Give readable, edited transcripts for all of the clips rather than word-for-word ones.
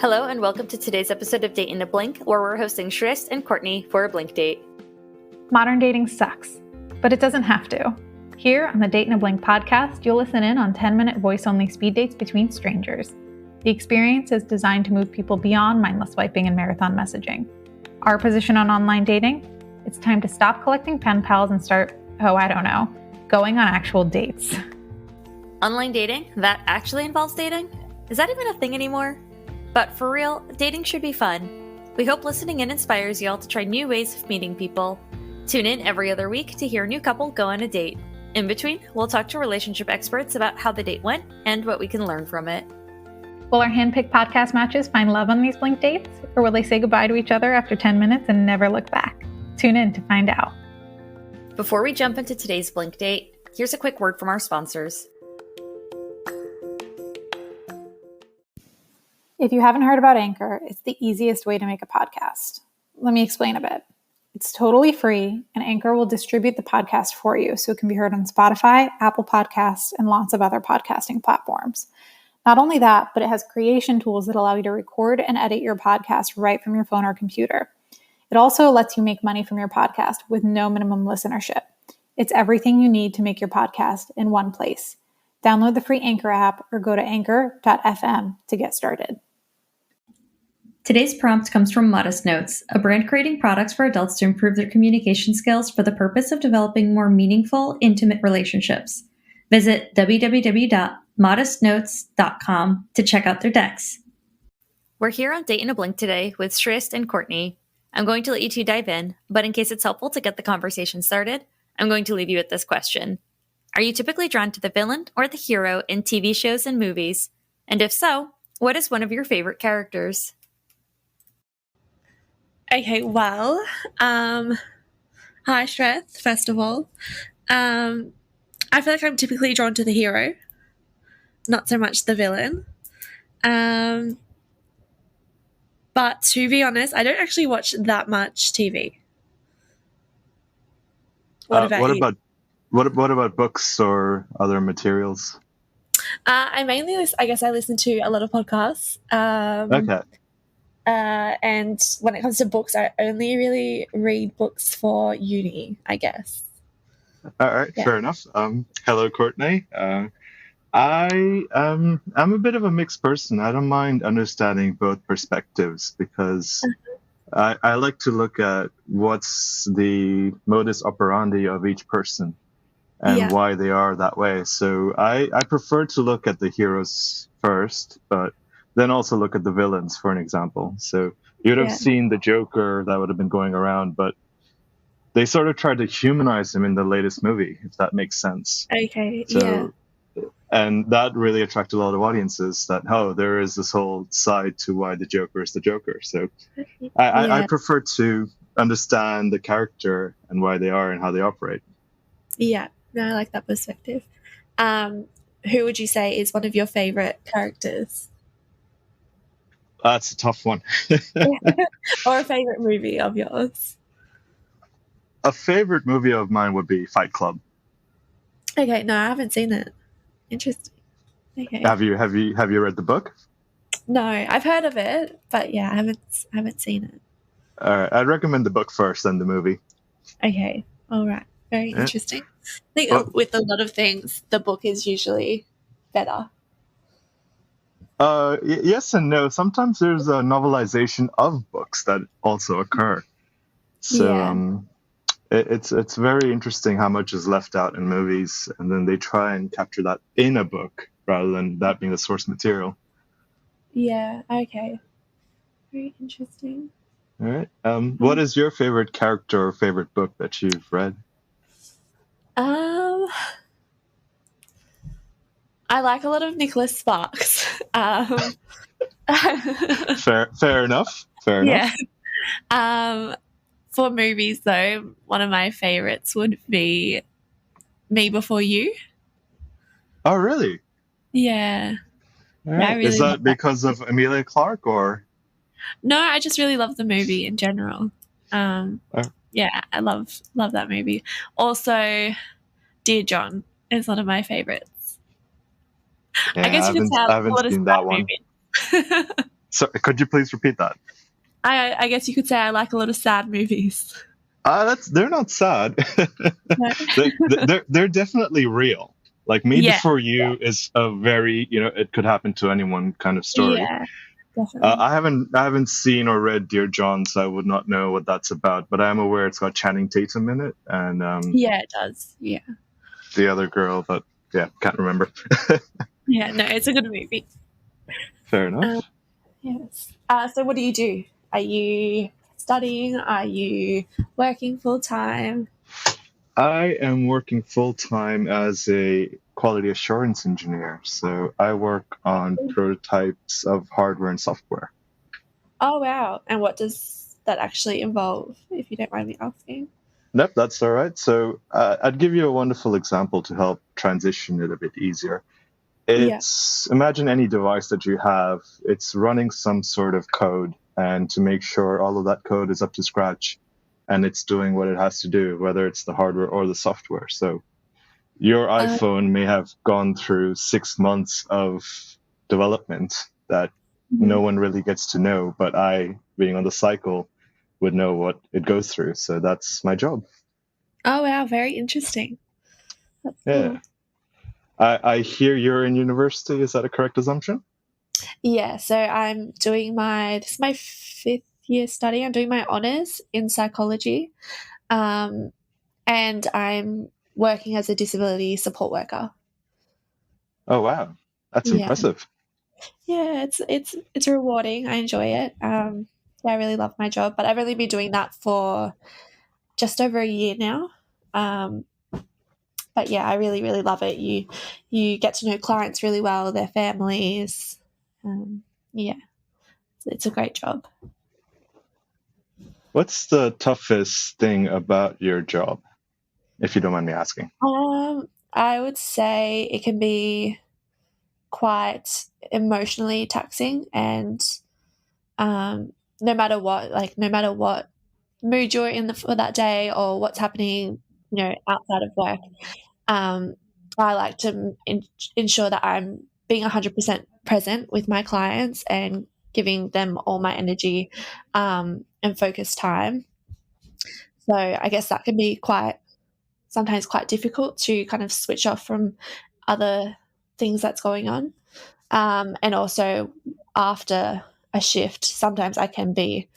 Hello and welcome to today's episode of Date in a Blink, where we're hosting Shresth and Courtney for a blink date. Modern dating sucks, but it doesn't have to. Here on the Date in a Blink podcast, you'll listen in on 10-minute voice-only speed dates between strangers. The experience is designed to move people beyond mindless swiping and marathon messaging. Our position on online dating? It's time to stop collecting pen pals and start, going on actual dates. Online dating? That actually involves dating? Is that even a thing anymore? But for real, dating should be fun. We hope listening in inspires y'all to try new ways of meeting people. Tune in every other week to hear a new couple go on a date. In between, we'll talk to relationship experts about how the date went and what we can learn from it. Will our handpicked podcast matches find love on these blink dates? Or will they say goodbye to each other after 10 minutes and never look back? Tune in to find out. Before we jump into today's blink date, here's a quick word from our sponsors. If you haven't heard about Anchor, it's the easiest way to make a podcast. Let me explain a bit. It's totally free, and Anchor will distribute the podcast for you so it can be heard on Spotify, Apple Podcasts, and lots of other podcasting platforms. Not only that, but it has creation tools that allow you to record and edit your podcast right from your phone or computer. It also lets you make money from your podcast with no minimum listenership. It's everything you need to make your podcast in one place. Download the free Anchor app or go to anchor.fm to get started. Today's prompt comes from Modest Notes, a brand creating products for adults to improve their communication skills for the purpose of developing more meaningful, intimate relationships. Visit www.modestnotes.com to check out their decks. We're here on Date in a Blink today with Shresth and Courtney. I'm going to let you two dive in, but in case it's helpful to get the conversation started, I'm going to leave you with this question. Are you typically drawn to the villain or the hero in TV shows and movies? And if so, what is one of your favorite characters? Okay, well, hi Shresth, first of all. I feel like I'm typically drawn to the hero, not so much the villain. But to be honest, I don't actually watch that much TV. What about you? What about books or other materials? I listen to a lot of podcasts. Okay. And when it comes to books, I only really read books for uni, I guess. All right, yeah. Fair enough. Hello, Courtney. I'm a bit of a mixed person. I don't mind understanding both perspectives because I like to look at what's the modus operandi of each person and why they are that way. So I prefer to look at the heroes first, but then also look at the villains, for an example. So you'd have seen the Joker that would have been going around, but they sort of tried to humanize him in the latest movie, if that makes sense. Okay, And that really attracted a lot of audiences that, there is this whole side to why the Joker is the Joker. So I prefer to understand the character and why they are and how they operate. Yeah, no, I like that perspective. Who would you say is one of your favorite characters? That's a tough one. Or a favorite movie of yours? A favorite movie of mine would be Fight Club. Okay, no, I haven't seen it. Interesting. Okay. Have you read the book? No, I've heard of it, but I haven't seen it. All right, I'd recommend the book first, then the movie. Okay, all right, very interesting. I think with a lot of things, the book is usually better. Yes and no. Sometimes there's a novelization of books that also occur. So it's very interesting how much is left out in movies, and then they try and capture that in a book rather than that being the source material. Yeah, okay. Very interesting. All right. What is your favorite character or favorite book that you've read? I like a lot of Nicholas Sparks. Fair enough. Yeah. For movies, though, one of my favorites would be Me Before You. Oh, really? Yeah. Right. Really is that because of Emilia Clarke or? No, I just really love the movie in general. Yeah, I love that movie. Also, Dear John is one of my favorites. Yeah, I guess you can tell I haven't seen that one. So could you please repeat that? I guess you could say I like a lot of sad movies. They're not sad. they're definitely real. Like Me Yeah. Before You is a very, it could happen to anyone kind of story. Yeah, definitely. I haven't seen or read Dear John, so I would not know what that's about. But I am aware it's got Channing Tatum in it, and yeah, it does. Yeah. the other girl, but yeah, can't remember. Yeah, no, it's a good movie. Fair enough. Yes. So what do you do? Are you studying? Are you working full time? I am working full time as a quality assurance engineer. So I work on prototypes of hardware and software. Oh, wow. And what does that actually involve, if you don't mind me asking? Nope, that's all right. So I'd give you a wonderful example to help transition it a bit easier. Imagine any device that you have, it's running some sort of code, and to make sure all of that code is up to scratch and it's doing what it has to do, whether it's the hardware or the software. So your iPhone may have gone through 6 months of development that no one really gets to know, but I, being on the cycle, would know what it goes through. So that's my job. Oh, wow. Very interesting. That's Yeah. cool. I hear you're in university. Is that a correct assumption? Yeah. So I'm doing this is my 5th year study. I'm doing my honours in psychology. And I'm working as a disability support worker. Oh, wow. That's impressive. Yeah, it's rewarding. I enjoy it. I really love my job, but I've only been doing that for just over a year now. But yeah, I really, really love it. You get to know clients really well, their families. It's a great job. What's the toughest thing about your job, if you don't mind me asking? I would say it can be quite emotionally taxing, and no matter what mood you're in for that day or what's happening, outside of work, I like to ensure that I'm being 100% present with my clients and giving them all my energy and focused time. So I guess that can be sometimes quite difficult to kind of switch off from other things that's going on. And also after a shift, sometimes I can be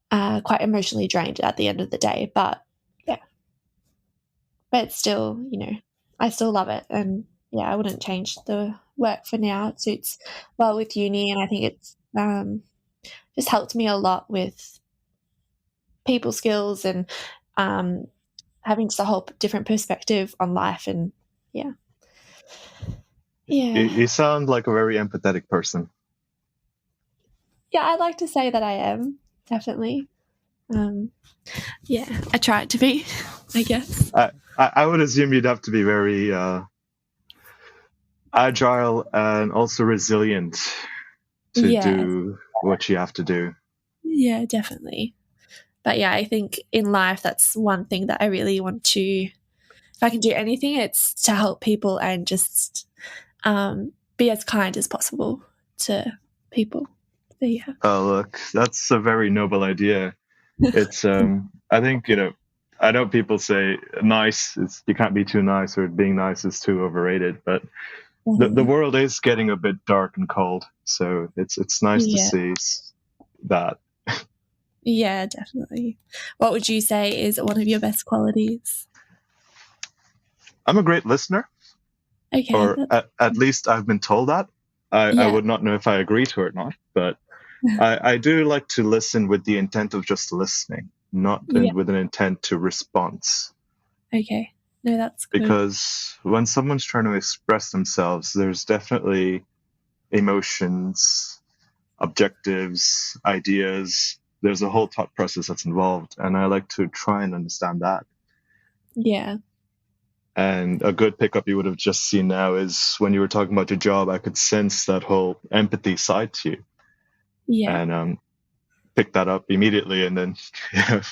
quite emotionally drained at the end of the day. But still, I still love it. And I wouldn't change the work for now. It suits well with uni, and I think it's just helped me a lot with people skills and having just a whole different perspective on life. And You sound like a very empathetic person. Yeah, I'd like to say that I am, definitely. I try to be, I guess. I would assume you'd have to be very agile and also resilient to do what you have to do. Yeah, definitely. But I think in life, that's one thing that I really want to, if I can do anything, it's to help people and just be as kind as possible to people. So, Oh, look, that's a very noble idea. It's, I think, I know people say nice, you can't be too nice, or being nice is too overrated, but the world is getting a bit dark and cold. So it's nice to see that. Yeah, definitely. What would you say is one of your best qualities? I'm a great listener. Okay. Or at least I've been told that. I would not know if I agree to it or not, but I do like to listen with the intent of just listening, not with an intent to response. Okay. No, that's good. Because when someone's trying to express themselves, there's definitely emotions, objectives, ideas. There's a whole thought process that's involved, and I like to try and understand that. Yeah. And a good pickup you would have just seen now is when you were talking about your job, I could sense that whole empathy side to you. Yeah. And pick that up immediately and then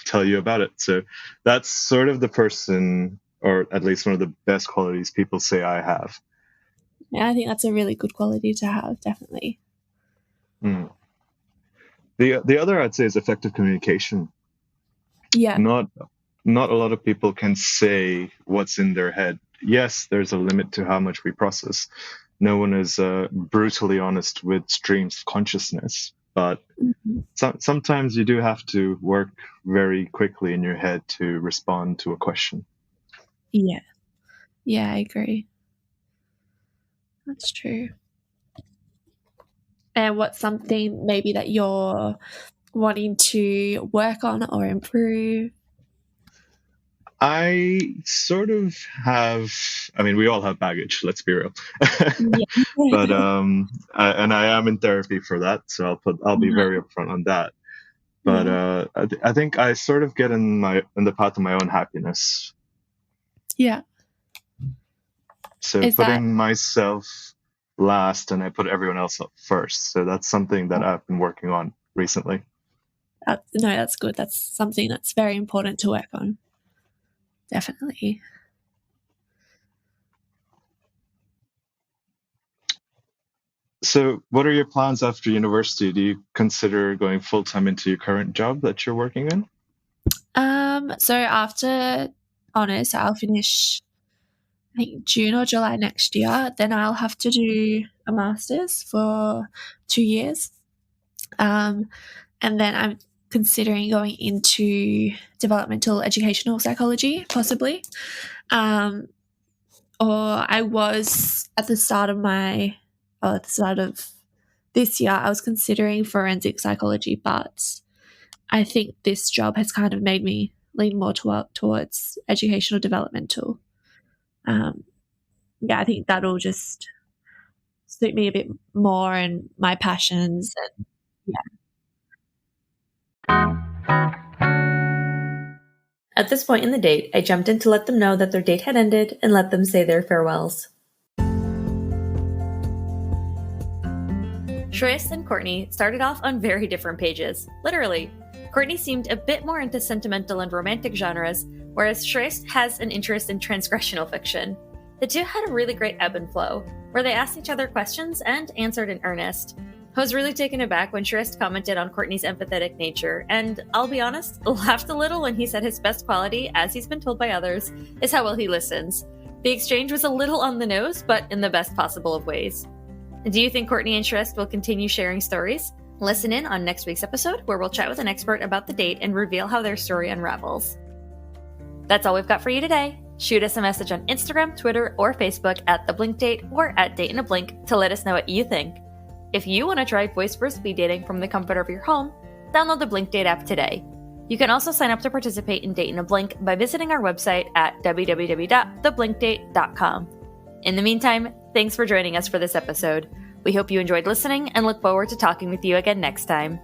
tell you about it. So that's sort of the person, or at least one of the best qualities people say I have. Yeah, I think that's a really good quality to have, definitely. The other I'd say is effective communication. Yeah. Not a lot of people can say what's in their head. Yes, there's a limit to how much we process. No one is brutally honest with streams of consciousness, but sometimes you do have to work very quickly in your head to respond to a question. Yeah. Yeah, I agree. That's true. And what's something maybe that you're wanting to work on or improve? I sort of have, I mean, we all have baggage, let's be real. Yeah. But and I am in therapy for that, so I'll be very upfront on that. But I think I sort of get in the path of my own happiness. Yeah. So putting myself last, and I put everyone else up first. So that's something that I've been working on recently. No, that's good. That's something that's very important to work on. Definitely. So what are your plans after university? Do you consider going full-time into your current job that you're working in? So after honours, I'll finish, I think, June or July next year. Then I'll have to do a master's for 2 years. And then I'm considering going into developmental educational psychology, possibly. Or I was at the start of this year, I was considering forensic psychology, but I think this job has kind of made me lean more towards educational developmental. I think that'll just suit me a bit more and my passions. And At this point in the date, I jumped in to let them know that their date had ended and let them say their farewells. Shresth and Courtney started off on very different pages, literally. Courtney seemed a bit more into sentimental and romantic genres, whereas Shresth has an interest in transgressional fiction. The two had a really great ebb and flow, where they asked each other questions and answered in earnest. I was really taken aback when Shresth commented on Courtney's empathetic nature, and I'll be honest, laughed a little when he said his best quality, as he's been told by others, is how well he listens. The exchange was a little on the nose, but in the best possible of ways. Do you think Courtney and Shresth will continue sharing stories? Listen in on next week's episode, where we'll chat with an expert about the date and reveal how their story unravels. That's all we've got for you today. Shoot us a message on Instagram, Twitter, or Facebook at The Blink Date or at Date in a Blink to let us know what you think. If you want to try voice-first speed dating from the comfort of your home, download the Blink Date app today. You can also sign up to participate in Date in a Blink by visiting our website at www.theblinkdate.com. In the meantime, thanks for joining us for this episode. We hope you enjoyed listening and look forward to talking with you again next time.